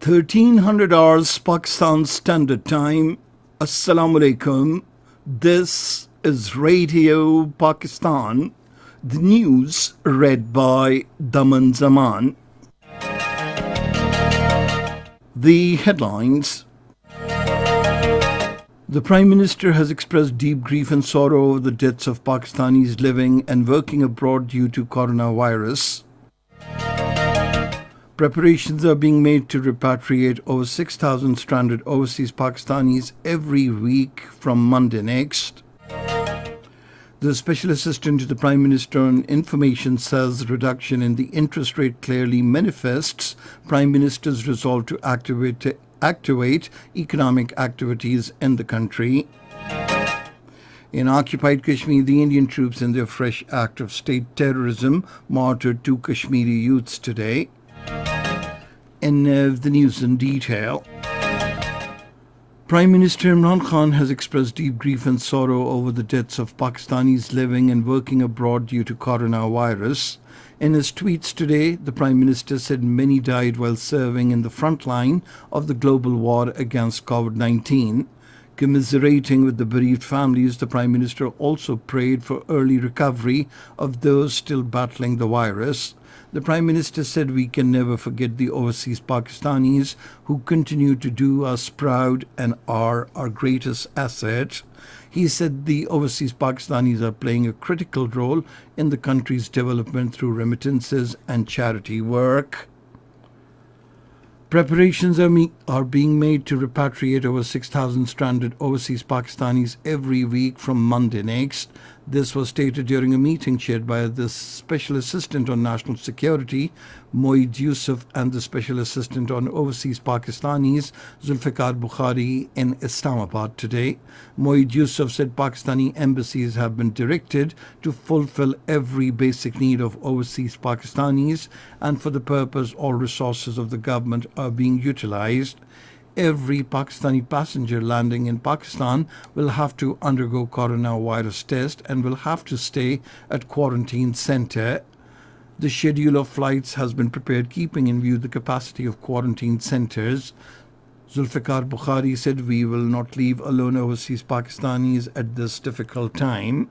1300 hours Pakistan Standard Time. Assalamu alaikum. This is Radio Pakistan. The news read by Daman Zaman. The headlines. The Prime Minister has expressed deep grief and sorrow over the deaths of Pakistanis living and working abroad due to coronavirus. Preparations are being made to repatriate over 6,000 stranded overseas Pakistanis every week from Monday next. The Special Assistant to the Prime Minister on Information says reduction in the interest rate clearly manifests Prime Minister's resolve to activate economic activities in the country. In occupied Kashmir, the Indian troops in their fresh act of state terrorism martyred two Kashmiri youths today. And now the news in detail. Prime Minister Imran Khan has expressed deep grief and sorrow over the deaths of Pakistanis living and working abroad due to coronavirus. In his tweets today, the Prime Minister said many died while serving in the front line of the global war against COVID-19. Commiserating with the bereaved families, the Prime Minister also prayed for early recovery of those still battling the virus. The Prime Minister said we can never forget the overseas Pakistanis who continue to do us proud and are our greatest asset. He said the overseas Pakistanis are playing a critical role in the country's development through remittances and charity work. Preparations are being made to repatriate over 6,000 stranded overseas Pakistanis every week from Monday next. This was stated during a meeting chaired by the Special Assistant on National Security, Moeed Yusuf, and the Special Assistant on Overseas Pakistanis, Zulfikar Bukhari, in Islamabad today. Moeed Yusuf said Pakistani embassies have been directed to fulfill every basic need of overseas Pakistanis, and for the purpose all resources of the government are being utilized. Every Pakistani passenger landing in Pakistan will have to undergo coronavirus test and will have to stay at quarantine center. The schedule of flights has been prepared keeping in view the capacity of quarantine centers. Zulfikar Bukhari said we will not leave alone overseas Pakistanis at this difficult time.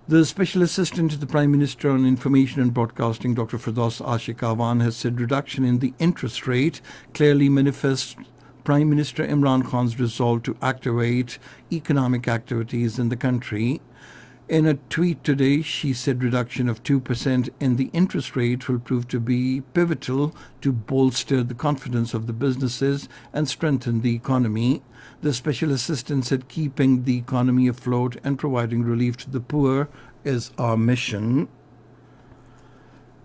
The Special Assistant to the Prime Minister on Information and Broadcasting, Dr. Firdaus Ashiq Awan, has said reduction in the interest rate clearly manifests Prime Minister Imran Khan's resolve to activate economic activities in the country. In a tweet today, she said reduction of 2% in the interest rate will prove to be pivotal to bolster the confidence of the businesses and strengthen the economy. The Special Assistant said keeping the economy afloat and providing relief to the poor is our mission.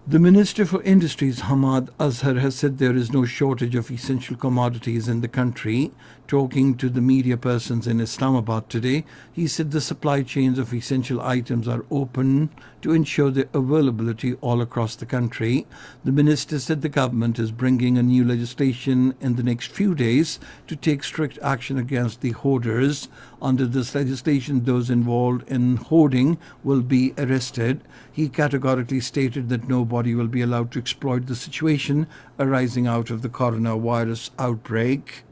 The Minister for Industries, Hamad Azhar, has said there is no shortage of essential commodities in the country. Talking to the media persons in Islamabad today, he said the supply chains of essential items are open to ensure their availability all across the country. The Minister said the government is bringing a new legislation in the next few days to take strict action against the hoarders. Under this legislation, those involved in hoarding will be arrested. He categorically stated that nobody will be allowed to exploit the situation arising out of the coronavirus outbreak.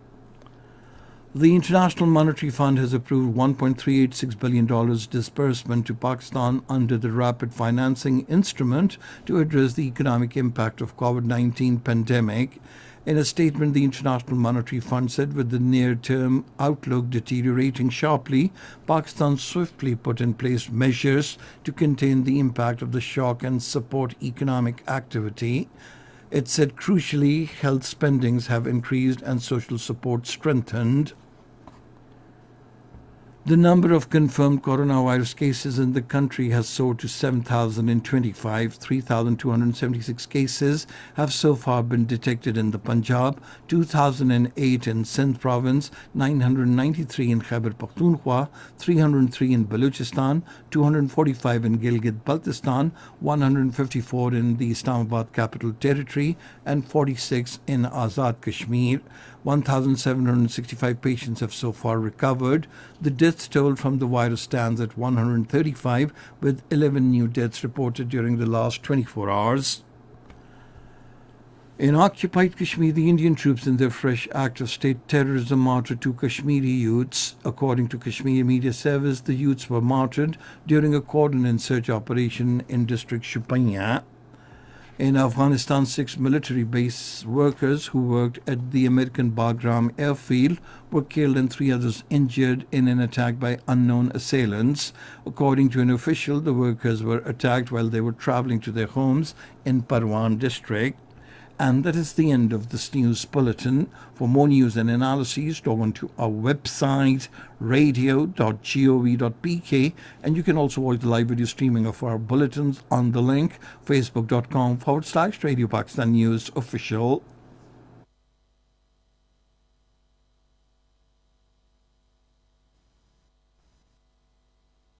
The International Monetary Fund has approved $1.386 billion disbursement to Pakistan under the Rapid Financing Instrument to address the economic impact of COVID-19 pandemic. In a statement, the International Monetary Fund said with the near-term outlook deteriorating sharply, Pakistan swiftly put in place measures to contain the impact of the shock and support economic activity. It said crucially, health spendings have increased and social support strengthened. The number of confirmed coronavirus cases in the country has soared to 7,025. 3,276 cases have so far been detected in the Punjab, 2,008 in Sindh province, 993 in Khyber Pakhtunkhwa, 303 in Balochistan, 245 in Gilgit-Baltistan, 154 in the Islamabad Capital Territory, and 46 in Azad Kashmir. 1,765 patients have so far recovered. The death toll from the virus stands at 135, with 11 new deaths reported during the last 24 hours. In occupied Kashmir, the Indian troops in their fresh act of state terrorism martyred two Kashmiri youths. According to Kashmir Media Service, the youths were martyred during a cordon search operation in district Shupanya. In Afghanistan, 6 military base workers who worked at the American Bagram airfield were killed and 3 others injured in an attack by unknown assailants. According to an official, the workers were attacked while they were traveling to their homes in Parwan district. And that is the end of this news bulletin. For more news and analyses, log on to our website, radio.gov.pk, and you can also watch the live video streaming of our bulletins on the link facebook.com/Radio Pakistan News Official.